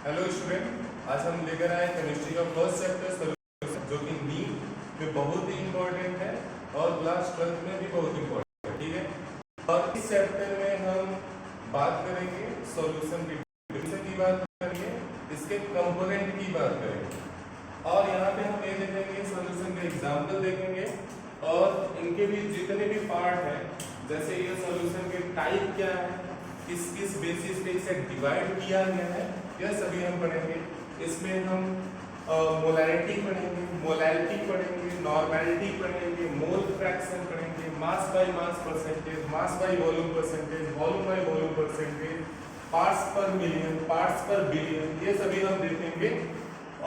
Hello student, आज हम लेकर आए केमिस्ट्री का फर्स्ट चैप्टर सॉल्यूशन, जो कि नीट में बहुत ही इंपॉर्टेंट है और क्लास 12 में भी बहुत इंपॉर्टेंट है। ठीक है, और इस चैप्टर में हम बात करेंगे सॉल्यूशन की डेफिनेशन की बात करेंगे, इसके कंपोनेंट की बात करेंगे, और यहाँ पे हम ये देखेंगे सॉल्यूशन के एग्जाम्पल देखेंगे और इनके भी जितने भी पार्ट हैं, जैसे ये सॉल्यूशन के टाइप क्या है, किस किस बेसिस पे इसे डिवाइड किया गया है, यह सभी हम पढ़ेंगे। इसमें हम मोलैरिटी पढ़ेंगे, मोलैलिटी पढ़ेंगे, नॉर्मेलिटी पढ़ेंगे, मोल फ्रैक्शन पढ़ेंगे, mass by mass percentage, mass by volume percentage, volume by volume percentage, parts पर मिलियन, पार्ट्स पर बिलियन, ये सभी हम देखेंगे।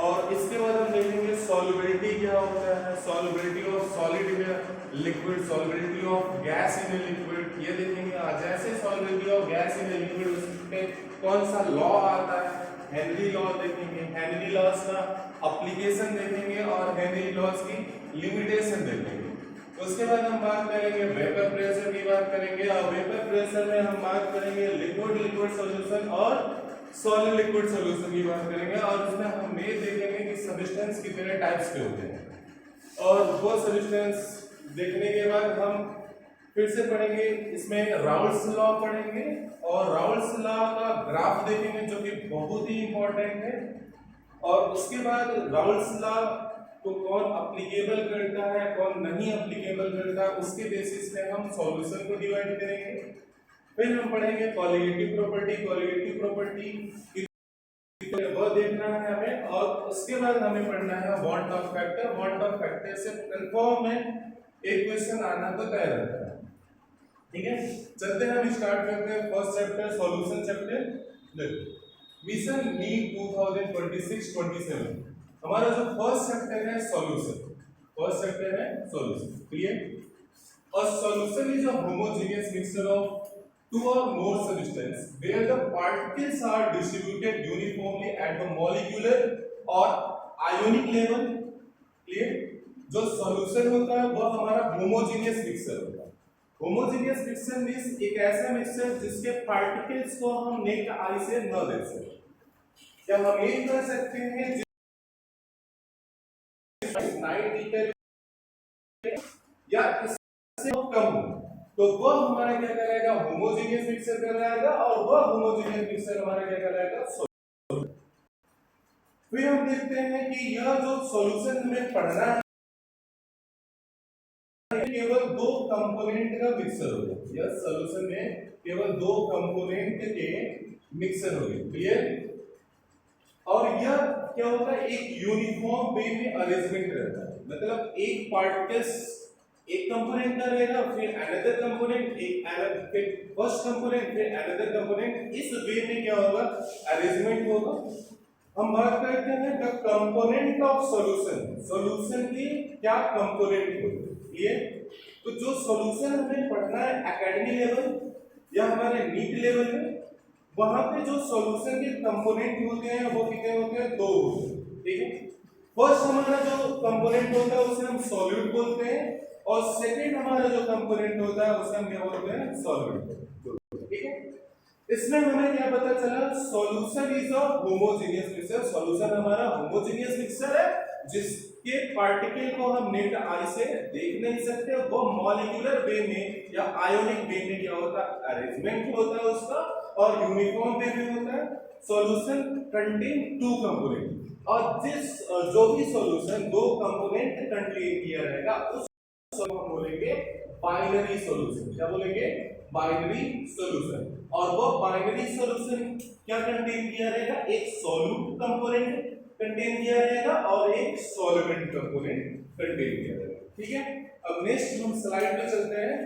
और इसके बाद हम देखेंगे सॉल्युबिलिटी क्या होता है, solubility of solid in liquid, solubility of gas in liquid, ये देखेंगे। जैसे solubility of gas in liquid उसपे कौन सा लॉ आता है, हेनरी लॉ देखेंगे, हेनरी लॉस का एप्लीकेशन देखेंगे और हेनरी लॉस की लिमिटेशन देखेंगे। उसके बाद हम बात करेंगे वेपर प्रेशर की बात करेंगे, और वेपर प्रेशर में हम बात करेंगे लिक्विड लिक्विड सॉल्यूशन और सॉलिड लिक्विड सॉल्यूशन की बात करेंगे। और उसमें हम ये देखेंगे कि सब्सटेंस कितने टाइप्स के होते हैं, और वो सब्सटेंस देखने के बाद हम फिर से पढ़ेंगे, इसमें राउल्स लॉ पढ़ेंगे और राउल्स लॉ का ग्राफ देखेंगे जो कि बहुत ही इंपॉर्टेंट है। और उसके बाद राउल्स लॉ को कौन एप्लीकेबल करता है, कौन नहीं एप्लीकेबल करता है, उसके बेसिस पे हम सॉल्यूशन को डिवाइड करेंगे। फिर हम पढ़ेंगे कॉलिगेटिव प्रॉपर्टी, कॉलिगेटिव प्रॉपर्टी वह देखना है हमें, और उसके बाद हमें पढ़ना है bond of factor. Bond of factor से कंफर्म है एक क्वेश्चन आना तो तय रहता है। ठीक है, चलते हैं, हम स्टार्ट करते हैं first chapter solution chapter. Mission NEET 2026-27 हमारा जो फर्स्ट चैप्टर है सॉल्यूशन, फर्स्ट चैप्टर है सॉल्यूशन। क्लियर? और solution is a homogeneous mixture of two or more substances where the particles are distributed uniformly at the molecular or ionic level. Clear? जो solution होता है वह हमारा homogeneous mixture होता है। Homogeneous mixture means एक ऐसा मिक्सचर जिसके पार्टिकल्स को हम नेक्ड आई से न देख सके। क्या हम ये कर सकते हैं या इससे कम हो, तो वह हमारा क्या करेगा, होमोजेनियस मिक्सचर कहलाएगा, और वह होमोजेनियस मिक्सचर हमारा क्या कहलाएगा, सॉल्यूशन। फिर हम देखते हैं कि यह जो सॉल्यूशन हमें पढ़ना है केवल दो कंपोनेंट का मिक्सचर होगा। यह सॉल्यूशन में केवल दो कंपोनेंट के मिक्सचर होंगे। क्लियर? और यह क्या होता है, एक यूनिफॉर्म वे में अरेंजमेंट रहता है, मतलब एक पार्टिकल्स एक कंपोनेंट का रहेगा, फिर अनदर कंपोनेंट, एक अलग, फिर फर्स्ट कंपोनेंट, फिर अनदर कंपोनेंट, इस वे में क्या होगा, अरेंजमेंट होगा। हम बात करते हैं the component of solution, solution की क्या कंपोनेंट होते हैं। क्लियर? तो जो सॉल्यूशन हमें पढ़ना है एकेडमी लेवल या हमारे नीट लेवल में, वहां पे जो सॉल्यूशन के कंपोनेंट होते हैं वो कितने होते हैं, दो होते हैं। ठीक है, फर्स्ट हमारा जो कंपोनेंट होता है उसे हम सॉल्यूट बोलते हैं, और सेकंड हमारा जो कंपोनेंट होता है उसे हम क्या बोलते हैं, सॉल्वेंट। ठीक है, इसमें हमें क्या पता चला, solution is a homogeneous mixture. Solution हमारा होमोजेनियस मिक्सचर है जिसके पार्टिकल को हम नेक्ड आई से देख नहीं सकते, वो मॉलिक्यूलर वे में या आयोनिक वे में क्या होता है, अरेंजमेंट होता है उसका, और यूनिफॉर्म वे में होता है। सॉल्यूशन कंटेन टू कंपोनेंट, और जिस जो भी सॉल्यूशन दो कंपोनेंट कंटेन किया रहेगा उस हम बोलेंगे बाइनरी सॉल्यूशन। क्या बोलेंगे, बाइनरी सॉल्यूशन। और वो बाइनरी सॉल्यूशन क्या कंटेन किया रहेगा, एक सॉल्यूट कंपोनेंट कंटेन किया रहेगा और एक सॉल्वेंट कंपोनेंट कंटेन किया रहेगा। ठीक है, अब नेक्स्ट हम स्लाइड पे चलते हैं।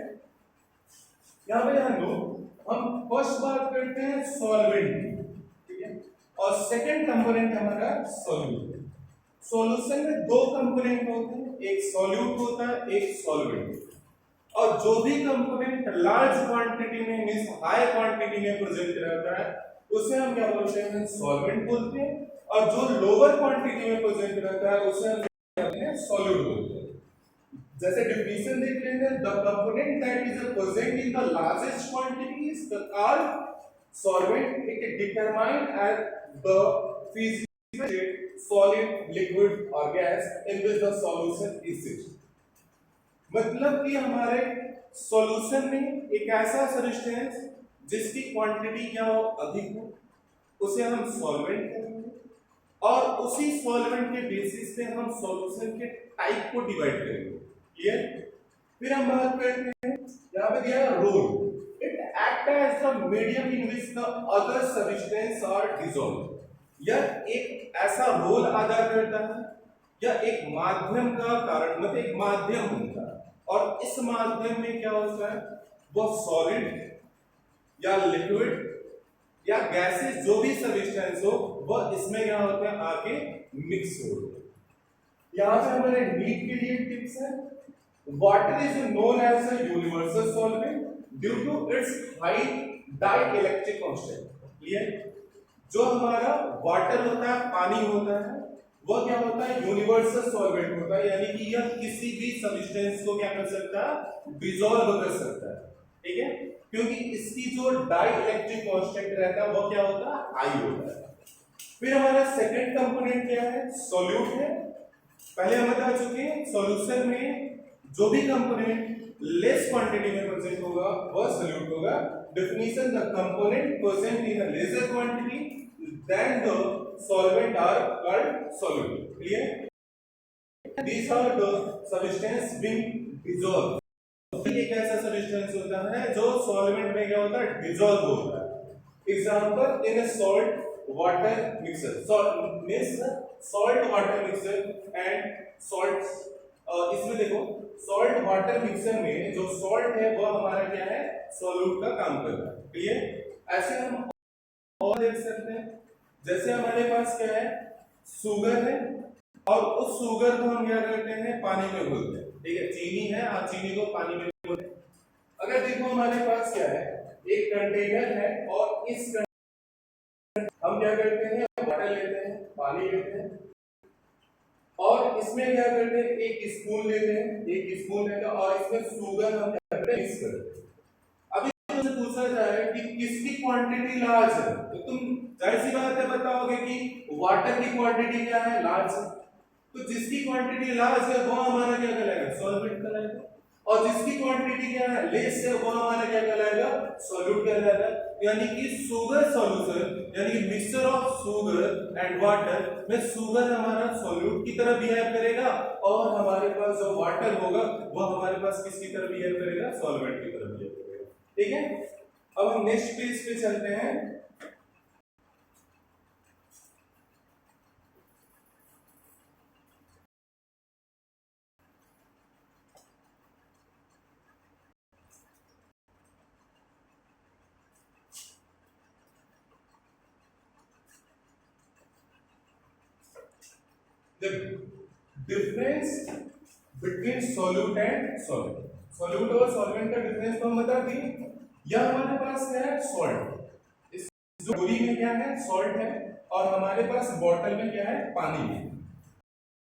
यहां पे हम फर्स्ट बात करते हैं सॉल्वेंट, ठीक है, और सेकंड कंपोनेंट हमारा सॉल्यूट। सॉल्यूशन में दो कंपोनेंट होते हैं, एक सॉल्यूट होता है, एक सॉल्वेंट। और जो भी कंपोनेंट लार्ज क्वांटिटी में मींस हाई क्वांटिटी में प्रेजेंट रहता है उसे हम क्या बोलते हैं, सॉल्वेंट बोलते हैं, और जो लोअर क्वांटिटी में प्रेजेंट रहता है उसे हम क्या बोलते हैं, सॉल्यूट बोलते हैं। जैसे डेफिनेशन देख लेंगे, the component that is present in the largest quantity is called solvent it determined as the physical state, solid, liquid or gas in which the solution is situated. मतलब कि हमारे सॉल्यूशन में एक ऐसा सब्सटेंस जिसकी quantity क्या हो, अधिक हो, उसे हम सॉल्वेंट करेंगे और उसी सॉल्वेंट के बेसिस पे हम सॉल्यूशन के टाइप को डिवाइड करेंगे। क्लियर? फिर हम बात करते हैं, यहां पे दिया है role, it act as the medium in which the other substance are dissolve. यह एक ऐसा रोल अदा करता है या एक माध्यम का कारण, मतलब एक माध्यम होता है और इस माध्यम में क्या होता है, वो सॉलिड या लिक्विड या गैसेस जो भी सब्सटेंस हो वह इसमें क्या होते हैं, आके मिक्स होते हैं। यहां से हमारे नीट के लिए टिप्स है, water is known as a universal solvent due to its high dielectric constant. Clear? जो हमारा वाटर होता है, पानी होता है, वह क्या होता है, यूनिवर्सल सॉल्वेंट होता है, यानी कि यह किसी भी सब्सटेंस को क्या कर सकता है, डिसॉल्व कर सकता है। ठीक है? क्योंकि इसकी जो डाइइलेक्ट्रिक कांस्टेंट रहता है वो क्या होता है, हाई होता है। फिर हमारा सेकंड कंपोनेंट क्या है, सॉल्यूट है। पहले हम बता चुके हैं सॉल्यूशन में जो भी कंपोनेंट लेस क्वांटिटी में प्रेजेंट होगा वह सॉल्यूट होगा। Definition, the component present in a lesser quantity than the solvent are called solute. Clear? These are the substance being dissolved. एक ऐसा सब्सटेंस होता है जो सॉल्वेंट में क्या होता है, डिसॉल्व होता है। Example, in a salt water mixer, salt means salt water mixer and salt. इसमें देखो सॉल्ट वाटर मिक्सर में जो सॉल्ट है वो हमारा क्या है, सॉल्यूट का काम करता है। क्लियर? ऐसे हम और देख सकते हैं, जैसे हमारे पास क्या है, शुगर है और उस शुगर को हम क्या करते हैं, पानी में घोलते हैं। ठीक है? चीनी है और चीनी को पानी में घोलते हैं। अगर देखो हमारे पास क्या है, एक कंटेनर है और इस हम क्या करते हैं, वाटर लेते हैं, पानी लेते हैं और इसमें क्या करते हैं, एक स्पून लेते हैं, एक स्पून लेते हैं और इसमें शुगर हम क्या करते हैं, मिक्स करते हैं। अभी मुझे पूछा जाए कि किसकी क्वांटिटी लार्ज है, तो तुम जाहिर सी बात है बताओगे कि वाटर की क्वांटिटी क्या है, लार्ज है। तो जिसकी क्वांटिटी लार्ज है वो हमारा क्या कहलाएगा, सॉल्वेंट कहलाएगा, और जिसकी क्वांटिटी क्या है, लेस है, वो हमारा क्या कहलाएगा, सॉल्यूट कहलाएगा। यानी कि शुगर सॉल्यूशन, यानी कि mixture of sugar and water में शुगर हमारा सॉल्यूट की तरह बिहेव करेगा और हमारे पास जो वाटर होगा वो हमारे पास किसकी तरह बिहेव करेगा, सॉल्वेंट की तरह बिहेव करेगा। ठीक है? अब हम नेक्स्ट पेज पे चलते हैं। The difference between solute and solvent, solute और solvent का डिफरेंस तो हम बता दिए। यह हमारे पास क्या है, सॉल्ट, इस जो गोली में क्या है, सॉल्ट है और हमारे पास बॉटल में क्या है, पानी है।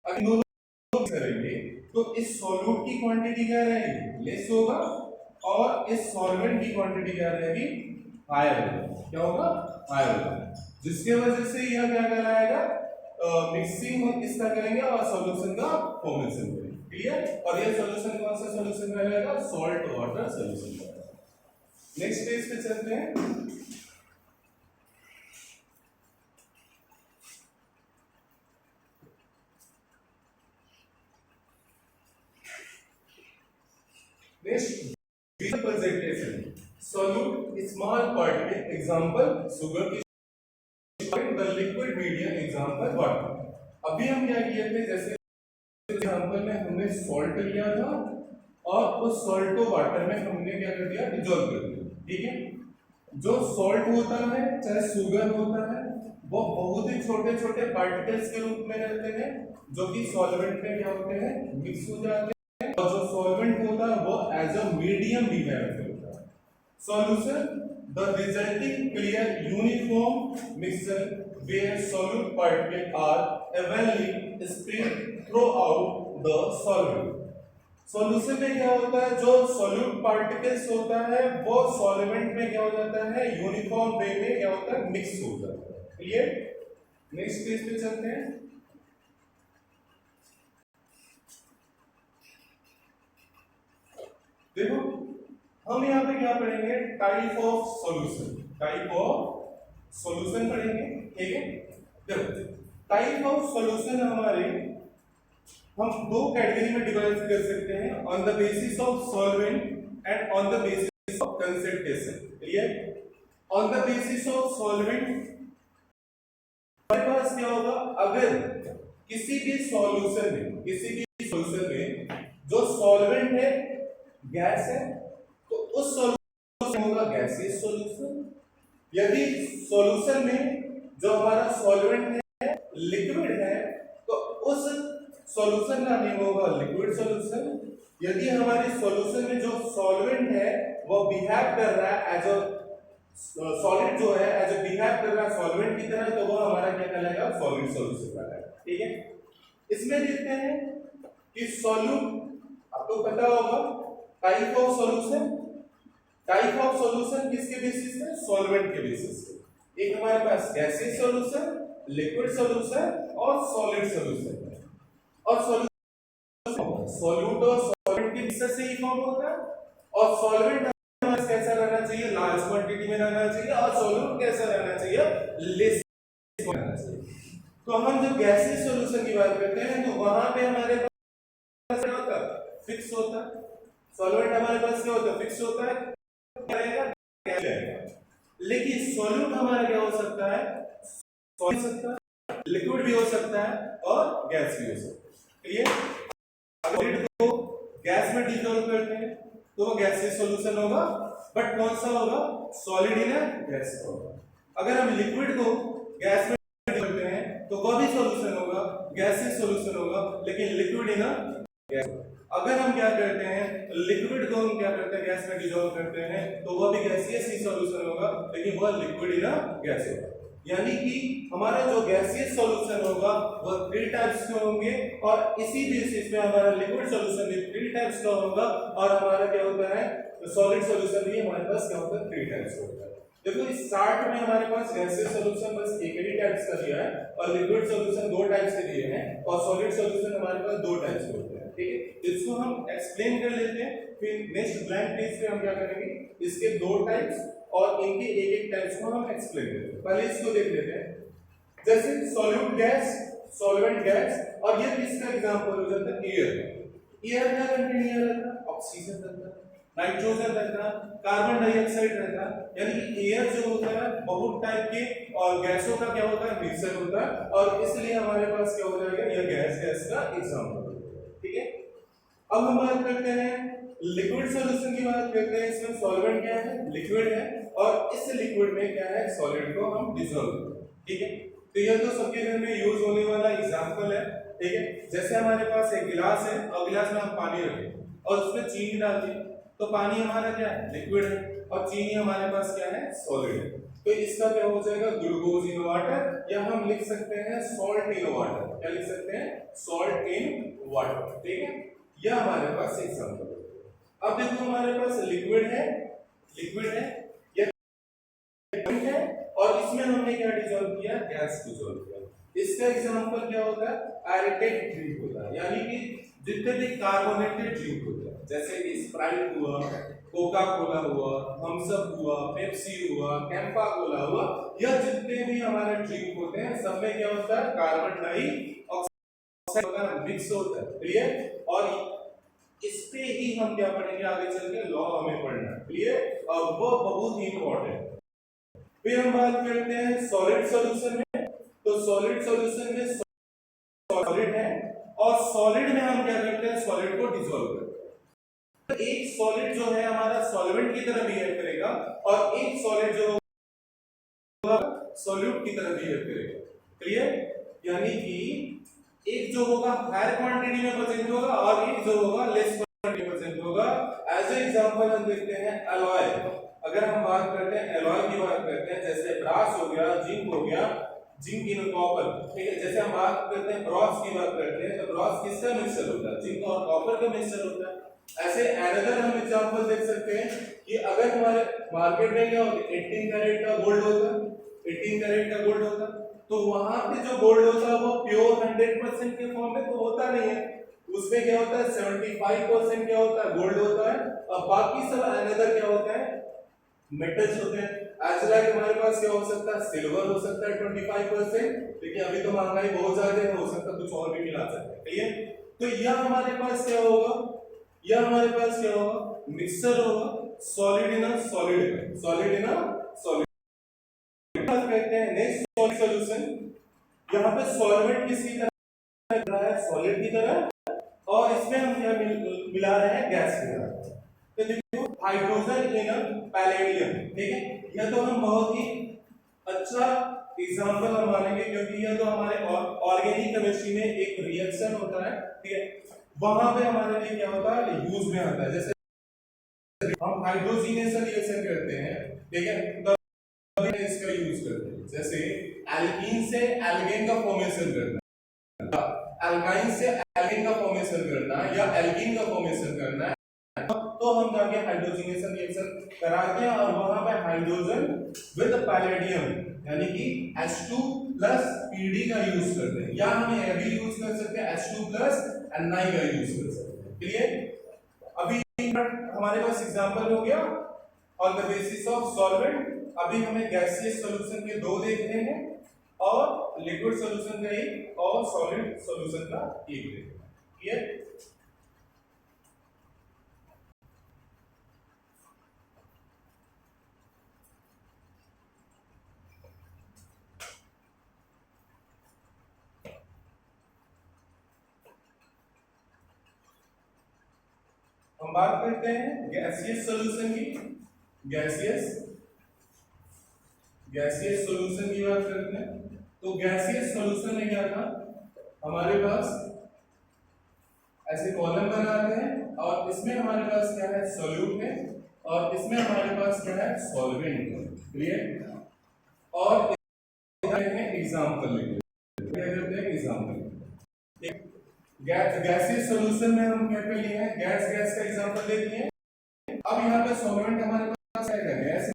अगर दोनों करेंगे तो इस सॉल्यूट की क्वांटिटी क्या रहेगी, लेस होगा और इस सॉल्वेंट की क्वांटिटी क्या रहेगी, हायर होगा। क्या होगा, हायर होगा, जिसके वजह से यह क्या कहलाएगा, मिक्सिंग इसका करेंगे और सॉल्यूशन का फॉर्मेशन करेंगे। क्लियर? और ये सॉल्यूशन कौन सा सॉल्यूशन कहलाएगा, सॉल्ट वाटर सॉल्यूशन कहलाएगा। नेक्स्ट पेज पे चलते हैं। Next presentation, solute small particle, example sugar की, the liquid medium example water. अभी हम क्या किए थे, जैसे एग्जांपल में हमने सॉल्ट लिया था और उस सॉल्ट को वाटर में हमने क्या कर दिया, डिसॉल्व कर दिया। ठीक है? जो सॉल्ट होता है चाहे शुगर होता है वो बहुत ही छोटे छोटे पार्टिकल्स के रूप में रहते हैं जो कि सॉल्वेंट में क्या होते हैं, मिक्स हो जाते हैं, और जो सॉल्वेंट होता है वो एज अ मीडियम बिहेव करता है। Solution, the resulting clear uniform mixture where solute particles are evenly spread throughout the solvent. Solution में क्या होता है, जो सॉल्यूट पार्टिकल्स होता है वो सॉल्वेंट में क्या हो जाता है, यूनिफॉर्म वे में क्या होता है, मिक्स हो जाता है। क्लियर? नेक्स्ट पेज पे चलते हैं। देखो हम यहाँ पे क्या पढ़ेंगे, type of solution, type of solution पढ़ेंगे। ठीक है, देखो टाइप ऑफ सॉल्यूशन हमारे हम दो कैटेगरी में डिवाइड कर सकते हैं, on the basis of solvent and on the basis of concentration. Clear? On the basis of solvent हमारे पास क्या होगा, अगर किसी भी सॉल्यूशन में जो सॉल्वेंट है गैस है तो उस सॉल्यूशन होगा गैसियस सॉल्यूशन। यदि सॉल्यूशन में जो हमारा सॉल्वेंट है लिक्विड है तो उस सॉल्यूशन का नेम होगा लिक्विड सॉल्यूशन। यदि हमारे सॉल्यूशन में जो सॉल्वेंट है वो बिहेव कर रहा है एज अ सॉलिड, जो है एज अ बिहेव कर रहा है सॉल्वेंट की तरह, तो वो हमारा क्या कहलाएगा, सॉलिड सॉल्यूशन कहलाएगा। ठीक है, इसमें देखते हैं कि सॉल्यूट आपको पता होगा type of solution, type of solution किसके बेसिस पे, सॉल्वेंट के बेसिस पे। एक हमारे पास गैसियस सॉल्यूशन, लिक्विड सॉल्यूशन और सॉलिड सॉल्यूशन है। और सॉल्यूट और सॉल्वेंट के मिक्सचर से ही फॉर्म होता है। और सॉल्वेंट हमारे कैसा रहना चाहिए, लार्ज क्वांटिटी में रहना चाहिए, और सॉल्यूट कैसा रहना चाहिए, लेस रहना चाहिए। तो हम जब गैसियस सॉल्यूशन की बात करते हैं तो वहां पे हमारे पास क्या होता है, फिक्स होता है। सॉल्वेंट हमारे पास क्या होता है, फिक्स होता है, रहेगा गैस रहेगा। लेकिन सॉल्यूट हमारा क्या हो सकता है, सॉलिड सकता है, लिक्विड भी हो सकता है और गैस भी हो सकता है। क्लियर? सॉलिड को गैस में डिसॉल्व करते हैं तो वो गैसियस सॉल्यूशन होगा, बट कौन सा होगा, सॉलिड इन गैस होगा। अगर हम लिक्विड को गैस में डिसॉल्व करते हैं तो वह भी सॉल्यूशन होगा, गैसियस सॉल्यूशन होगा, लेकिन लिक्विड इन गैस। अगर हम क्या करते हैं, लिक्विड को हम क्या करते हैं, गैस में डिसॉल्व करते हैं तो वह भी गैसियस ही सॉल्यूशन होगा, लेकिन वह लिक्विड इन गैस होगा। यानी कि हमारा जो गैसियस सॉल्यूशन होगा वह 3 टाइप्स के होंगे, और इसी बेसिस पे हमारा लिक्विड सॉल्यूशन भी 3 टाइप्स का होगा, और हमारा क्या होता है, सॉलिड सॉल्यूशन भी हमारे पास क्या होता है, 3 टाइप्स होता है। देखो इस चार्ट में हमारे पास गैसियस सॉल्यूशन बस एक ही टाइप्स का दिया है, और लिक्विड सॉल्यूशन 2 टाइप्स के दिए हैं, और सॉलिड सॉल्यूशन हमारे पास 2 टाइप्स के होते हैं। ठीक है, इसको हम एक्सप्लेन कर लेते हैं, फिर नेक्स्ट ब्लैंक पेज पे हम क्या करेंगे, इसके 2 टाइप्स और इनके एक टाइप्स को हम एक्सप्लेन करेंगे। पहले इसको देख लेते हैं। जैसे सॉल्यूट गैस, सॉल्वेंट गैस, और ये किसका एग्जांपल हो जाता है, एयर। एयर का कंटेंट एयर रहता है, ऑक्सीजन रहता है, नाइट्रोजन रहता है, कार्बन डाइऑक्साइड रहता है। यानी कि एयर जो होता है बहुत टाइप के और गैसों का क्या होता है, मिक्सचर होता है, और इसलिए हमारे पास क्या हो जाएगा, यह गैस का एग्जांपल। ठीक है, अब हम बात करते हैं लिक्विड सॉल्यूशन की बात करते हैं। इसमें सॉल्वेंट क्या है, लिक्विड है, और इस लिक्विड में क्या है, सॉलिड को हम डिसॉल्व करते हैं। ठीक है, तो यह तो सबके घर में यूज होने वाला एग्जांपल है। ठीक है, जैसे हमारे पास एक गिलास है और गिलास में हम पानी रखें और उसमें चीनी डाल दें तो पानी हमारा क्या है, लिक्विड है, और चीनी हमारे पास क्या है, सॉलिड है। तो इसका क्या हो जाएगा, ग्लूकोज इन वाटर, या हम लिख सकते हैं सॉल्ट इन वाटर। क्या लिख सकते हैं, सॉल्ट इन वाटर। ठीक है, यह हमारे पास एग्जांपल है। अब देखो हमारे पास लिक्विड है, यह है, और इसमें हमने क्या डिसॉल्व किया, गैस डिसॉल्व किया। इसका एग्जांपल क्या होता है, एरोटेट ड्रिंक होता है, यानी कि जितने भी कार्बोनेटेड ड्रिंक होते हैं, जैसे कि स्प्राइट हुआ, कोका कोला हुआ, थम्स अप हुआ, पेप्सी हुआ, कैंपा कोला हुआ, यह जितने भी हमारे ड्रिंक होते हैं सब में क्या होता है, कार्बन डाइऑक्साइड होता है, मिक्स होता है। क्लियर? और इस पे ही हम क्या पढ़ेंगे आगे चल के, लॉ हमें पढ़ना है। क्लियर? और वो बहुत ही इंपॉर्टेंट है। फिर हम बात करते हैं सॉलिड सॉल्यूशन में। तो सॉलिड सॉल्यूशन में सॉलिड है, और सॉलिड में हम क्या करते हैं, सॉलिड को डिसॉल्व करते हैं। तो एक सॉलिड जो है हमारा सॉल्वेंट की तरह बिहेव करेगा, और एक सॉलिड जो सॉल्यूट की तरह बिहेव करेगा। क्लियर? यानी कि एक जो होगा हायर क्वांटिटी में प्रेजेंट होगा, और एक जो होगा लेस क्वांटिटी में प्रेजेंट होगा। एज ए एग्जांपल हम देखते हैं एलॉय। अगर हम बात करते हैं एलॉय की बात करते हैं, जैसे ब्रास हो गया, जिंक हो गया, जिंक इन कॉपर, ठीक है। जैसे हम बात करते हैं ब्रॉस की बात करते हैं, तो ब्रॉस किसका मिक्सचर होता है? जिंक और कॉपर का मिक्सचर होता है। ऐसे अनदर हम एग्जांपल देख सकते हैं कि अगर हमारे मार्केट में क्या होता है, 18 कैरेट का गोल्ड होता है, 18 कैरेट का गोल्ड होता है, तो वहां पे जो गोल्ड होता है वो प्योर 100% के फॉर्म में तो होता नहीं है। उसमें क्या होता है, 75% क्या होता है, गोल्ड होता है, और बाकी सब अनदर क्या होता है, मेटल्स होते हैं। एज लाइक हमारे पास क्या हो सकता है, सिल्वर हो सकता है 25%, लेकिन अभी तो महंगाई बहुत ज्यादा है, हो सकता है कुछ और भी मिला सकते हैं, क्लियर। तो यह हमारे पास क्या होगा, यह हमारे पास क्या होगा, मिक्सचर होगा, solid in a solid, solid in a solid कहते हैं। नेक्स्ट सॉल्यूशन, यहाँ पे सॉल्वेंट किसकी तरह लग रहा है, सॉलिड की तरह, और इसमें हम क्या मिला रहे हैं, गैस मिला रहे हैं। तो देखो हाइड्रोजन इन पैलेडियम, ठीक है। यह तो हम बहुत ही अच्छा एग्जांपल हम मानेंगे, क्योंकि यह तो हमारे ऑर्गेनिक केमिस्ट्री में एक रिएक्शन होता है, ठीक है। वहां पे हमारे लिए क्या होता है, यूज में आता है। जैसे हम हाइड्रोजनेशन रिएक्शन करते हैं, ठीक है, तो इसका यूज करते हैं। जैसे एल्कीन से एल्केन का फॉर्मेशन करना, एल्काइन से एल्केन का फॉर्मेशन करना, या एल्कीन का फॉर्मेशन करना है, तो हम जाके हाइड्रोजनेशन रिएक्शन कराते हैं, और वहां पे हाइड्रोजन विद पैलेडियम यानी कि H2 प्लस Pd का यूज करते हैं, या हम ये भी यूज कर सकते हैं H2 प्लस Ni का यूज कर सकते हैं, क्लियर। अभी हमारे पास एग्जांपल हो गया on the basis of solvent. अभी हमें गैसियस सॉल्यूशन के दो देखने हैं, और लिक्विड सॉल्यूशन का एक, और सॉलिड सॉल्यूशन का एक देखना है, क्लियर। हम बात करते हैं गैसियस सॉल्यूशन की, गैसियस गैसियस सॉल्यूशन की बात करते हैं। तो गैसियस सॉल्यूशन में क्या था, हमारे पास ऐसे कॉलम बनाते हैं, और इसमें हमारे पास क्या है, सॉल्यूट है, और इसमें हमारे पास क्या है, सॉल्वेंट है, क्लियर। और एग्जांपल लिखते हैं, क्या करते हैं, एग्जांपल। गैसियस सॉल्यूशन में हम क्या कर लिए हैं, गैस गैस का एग्जांपल ले लिए हैं। अब यहाँ पे सॉल्वेंट हमारे पास है, गैस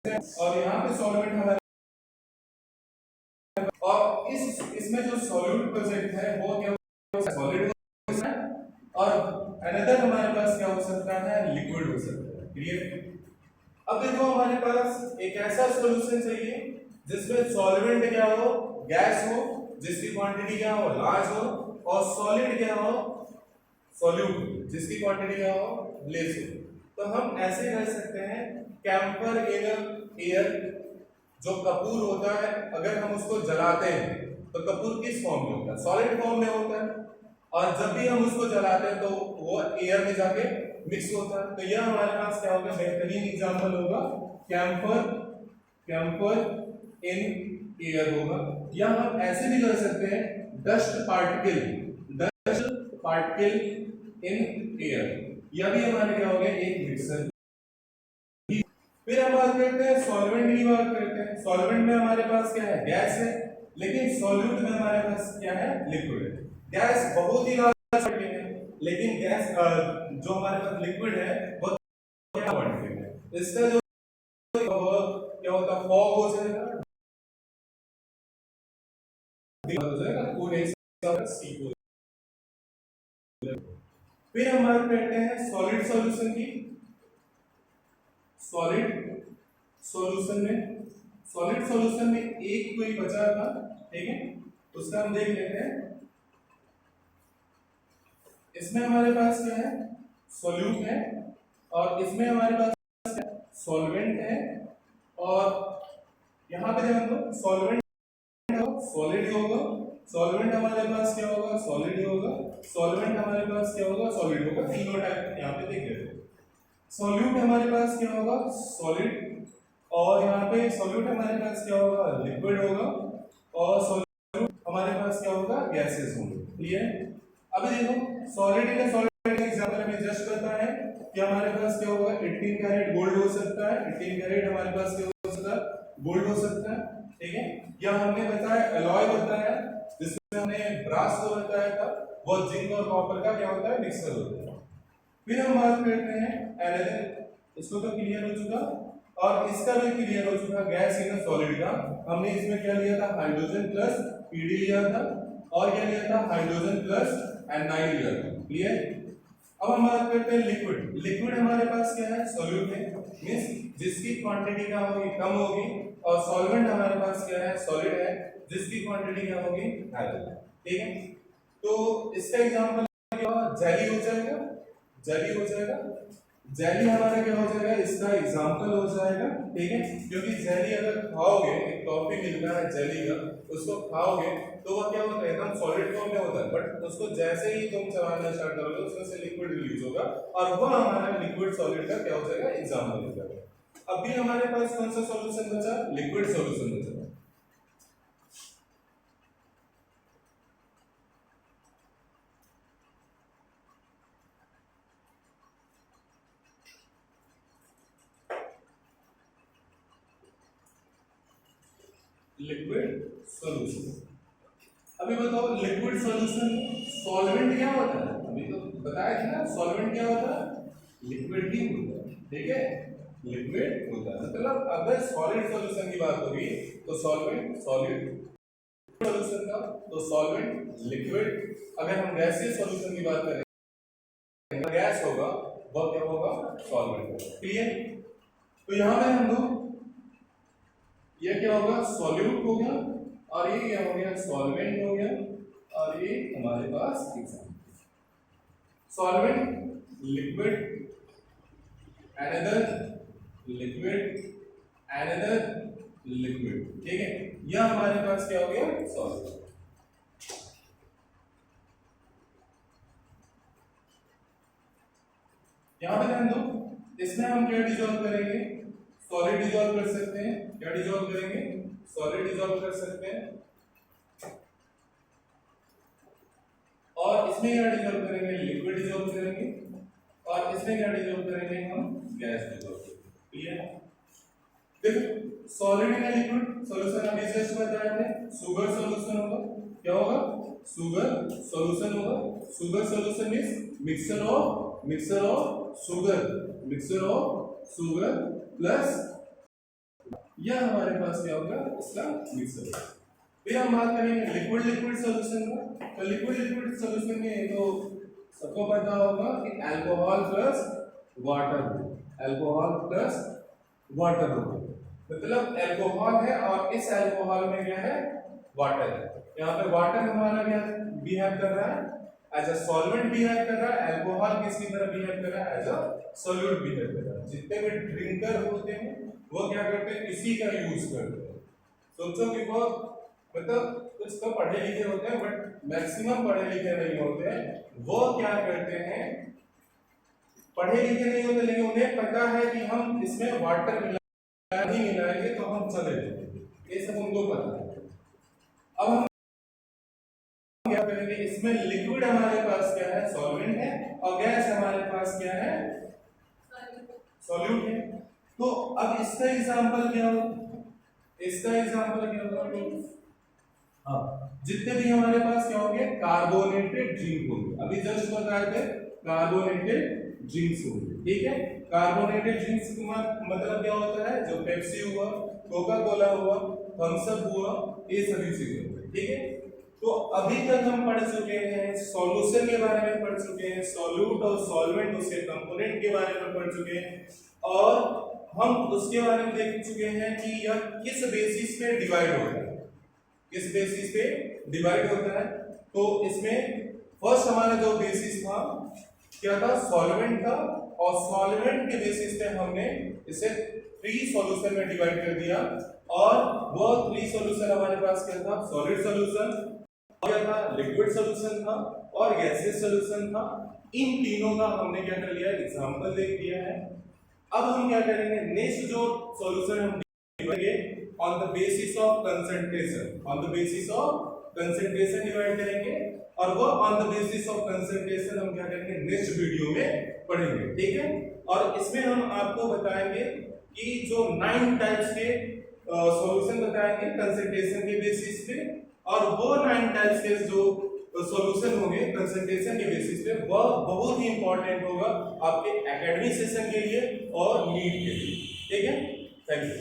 है, और यहाँ पे सॉल्वेंट हमारे, और इसमें जो सॉल्यूट प्रेजेंट है वो क्या हो सकता है, सॉलिड हो सकता है, और अनदर हमारे पास क्या हो सकता है, लिक्विड हो सकता है, क्लियर। अब देखो हमारे पास एक ऐसा सॉल्यूशन चाहिए जिसमें सॉल्वेंट क्या हो, गैस हो, जिसकी क्वांटिटी क्या हो, लार्ज हो, और सॉलिड क्या हो, सॉल्यूट, जिसकी क्वांटिटी क्या हो, लेस हो। तो हम ऐसे कर सकते हैं, कैंपर इन एयर, जो कपूर होता है, अगर हम उसको जलाते हैं तो कपूर किस फॉर्म में होता है, सॉलिड फॉर्म में होता है, और जब भी हम उसको जलाते हैं तो वो एयर में जाके मिक्स होता है। तो यह हमारे पास क्या होगा, बेहतरीन एग्जांपल होगा कैंपर, कैंपर इन एयर होगा। या हम ऐसे भी कर सकते हैं, dust particle, dust particle in air, यह भी हमारे क्या हो गया, एक मिक्सर। फिर हम बात करते हैं सॉल्वेंट की बात करते हैं। सॉल्वेंट में हमारे पास क्या है, गैस है, लेकिन सॉल्यूट में हमारे पास क्या है, लिक्विड है। गैस बहुत ही लार्ज है, लेकिन गैस जो हमारे पास लिक्विड है वो क्या क्वांटिटी है। इसका जो क्या होता है, फॉग हो जाएगा, हो जाएगा, कोड एक सी। फिर हम बात करते हैं सॉलिड सॉल्यूशन की। सॉलिड सॉल्यूशन में, सॉलिड सॉल्यूशन में एक कोई बचा था, ठीक है, उसका हम देख लेते हैं। इसमें हमारे पास क्या है, सॉल्यूट है, और इसमें हमारे पास सॉल्वेंट है, और यहाँ पे ध्यान दो, सॉल्वेंट सॉलिड होगा, सॉल्वेंट हमारे पास क्या होगा, सॉलिड होगा, सॉल्वेंट हमारे पास क्या होगा, सॉलिड होगा। तीनों टाइप यहाँ पे देख लेते हैं। सॉल्यूट हमारे पास क्या होगा, सॉलिड, और यहाँ पे सॉल्यूट हमारे पास क्या होगा, लिक्विड होगा, और सॉल्यूट हमारे पास क्या होगा, गैसेस होंगे, क्लियर। अब देखो सॉलिड का, सॉलिड का एग्जांपल हमें जस्ट पता है कि हमारे पास क्या होगा, 18 कैरेट गोल्ड हो सकता है, 18 कैरेट हमारे पास क्या हो सकता है, गोल्ड हो सकता है। ठीक है। या हमने बताया एलॉय बताया, जिसमें हमने ब्रास को बताया था, वो जिंक और कॉपर का क्या होता है, मिक्सचर होता है। फिर हम बात करते हैं एनालिसिस, इसको तो क्लियर हो चुका, और इसका भी क्लियर हो चुका, गैस इन सॉलिड का। हमने इसमें क्या लिया था, हाइड्रोजन प्लस पीडी लिया था, और क्या लिया था, हाइड्रोजन प्लस एनाइन लिया था। क्लियर। अब हम बात करते हैं लिक्विड। लिक्विड हमारे पास क्या है, सॉल्यूट है, मींस जिसकी क्वांटिटी क्या होगी, कम होगी, और सॉल्वेंट हमारे पास क्या है, सॉलिड है, जिसकी क्वांटिटी क्या होगी, हाई होगी। ठीक है। तो इसका एग्जांपल क्या होगा, जेली हो जाएगा, जेली हो जाएगा, जेली हमारा क्या हो जाएगा, इसका एग्जांपल हो जाएगा। ठीक है। क्योंकि जेली अगर खाओगे, एक टॉफी मिलता है जेली का, उसको खाओगे तो वो क्या होता है, एकदम सॉलिड फॉर्म में होता है, बट उसको जैसे ही तुम चबाना स्टार्ट करोगे उसमें से लिक्विड रिलीज होगा, और वो हमारा लिक्विड सॉलिड का क्या हो जाएगा, एग्जांपल हो जाएगा। अभी हमारे पास कौन सा सॉल्यूशन बचा, लिक्विड सॉल्यूशन बचा। Liquid solution. अभी बताओ लिक्विड सॉल्यूशन, सॉल्वेंट क्या होता है, अभी तो बताया था ना, सॉल्वेंट क्या होता है, लिक्विड ही होता है। ठीक है, लिक्विड होता है। मतलब अगर सॉलिड सॉल्यूशन की बात होगी तो सॉल्वेंट सॉलिड, सॉल्यूशन का तो सॉल्वेंट लिक्विड। अगर हम गैसीय सॉल्यूशन की बात करें, गैस होगा वह क्या होगा, सॉल्वेंट होगा। क्लियर। तो यहां पे हम लोग ये क्या होगा, सॉल्यूट हो गया, और ये क्या हो गया, सॉल्वेंट हो गया, और ये हमारे पास example, solvent liquid another liquid another liquid. ठीक है, यह हमारे पास क्या हो गया, सॉल्वेंट। यहां पे ध्यान दो, इसमें हम क्या डिसॉल्व करेंगे, सॉलिड डिसॉल्व कर सकते हैं। क्या डिसॉल्व करेंगे, सॉलिड डिसॉल्व कर सकते हैं, और इसमें क्या डिसॉल्व करेंगे, लिक्विड डिसॉल्व करेंगे, और इसमें क्या डिसॉल्व करेंगे, हम गैस डिसॉल्व करेंगे। क्लियर। देखो सॉलिड या लिक्विड सॉल्यूशन अभी जस्ट बताया थे, शुगर सॉल्यूशन होगा, क्या होगा, शुगर सॉल्यूशन होगा। Sugar solution means mixture of sugar, mixture of sugar plus, यह हमारे पास क्या होगा, इसका मिक्सचर। फिर हम बात करेंगे लिक्विड लिक्विड सॉल्यूशन का। तो लिक्विड लिक्विड सॉल्यूशन में तो सबको पता होगा कि alcohol plus water, alcohol plus water होगा। मतलब अल्कोहल है और इस अल्कोहल में क्या है, वाटर है। यहाँ पे वाटर हमारा क्या बिहेव कर रहा है, एज अ सॉल्वेंट बिहेव कर रहा है, अल्कोहल किसकी तरह बिहेव कर रहा है, एज अ सॉल्यूट बिहेव कर रहा है। जितने भी ड्रिंकर होते हैं वो क्या करते हैं, इसी का यूज करते हैं। सोचो कि वो मतलब कुछ तो पढ़े लिखे होते हैं, बट मैक्सिमम पढ़े लिखे नहीं होते हैं। वो क्या करते हैं, पढ़े लिखे नहीं होते, लेकिन उन्हें पता है कि हम इसमें वाटर नहीं मिलाएंगे तो हम चले जाएंगे, ये सब उनको पता है। अब हम क्या करेंगे, इसमें लिक्विड हमारे पास क्या है, सॉल्वेंट है, और गैस हमारे पास क्या है, सॉल्यूट है। तो अब इसका एग्जांपल क्या होगा, इसका एग्जांपल क्या होगा, हाँ, जितने भी हमारे पास क्या होंगे, कार्बोनेटेड ड्रिंक होंगे। अभी जस्ट बताए थे कार्बोनेटेड ड्रिंक्स होंगे। ठीक है, कार्बोनेटेड ड्रिंक्स मतलब क्या होता है, जो पेप्सी हुआ, कोका कोला हुआ, थम्स अप हुआ, ये सभी चीजें। ठीक है। तो अभी तक हम पढ़ चुके हैं, सॉल्यूशन के बारे में पढ़ चुके हैं, सॉल्यूट और सॉल्वेंट उसके कंपोनेंट के बारे में पढ़ चुके हैं, और हम उसके बारे में देख चुके हैं कि यह किस बेसिस पे डिवाइड होता है, किस बेसिस पे डिवाइड होता है। तो इसमें फर्स्ट हमारा जो बेसिस था क्या था, सॉल्वेंट था, और सॉल्वेंट के बेसिस पे हमने इसे 3 सॉल्यूशन में डिवाइड कर दिया, और वो 3 सॉल्यूशन हमारे पास क्या था, सॉलिड सॉल्यूशन, क्या था, लिक्विड सॉल्यूशन था, और गैसियस सॉल्यूशन था। इन तीनों का हमने क्या कर लिया, एग्जांपल देख लिया है। अब हम क्या करेंगे, नेक्स्ट जो सॉल्यूशन हम करेंगे on the basis of concentration, on the basis of concentration divide करेंगे, और वो on the basis of concentration हम क्या करेंगे, नेक्स्ट वीडियो में पढ़ेंगे। ठीक है। और इसमें हम आपको बताएंगे कि जो 9 टाइप्स के सॉल्यूशन बताएंगे कंसंट्रेशन के बेसिस पे, और वो 9 टाइप्स के जो सॉल्यूशन होंगे कंसंट्रेशन के बेसिस पे, वह बहुत ही इंपॉर्टेंट होगा आपके एकेडमिक सेशन के लिए और नीट के लिए। ठीक है, थैंक यू।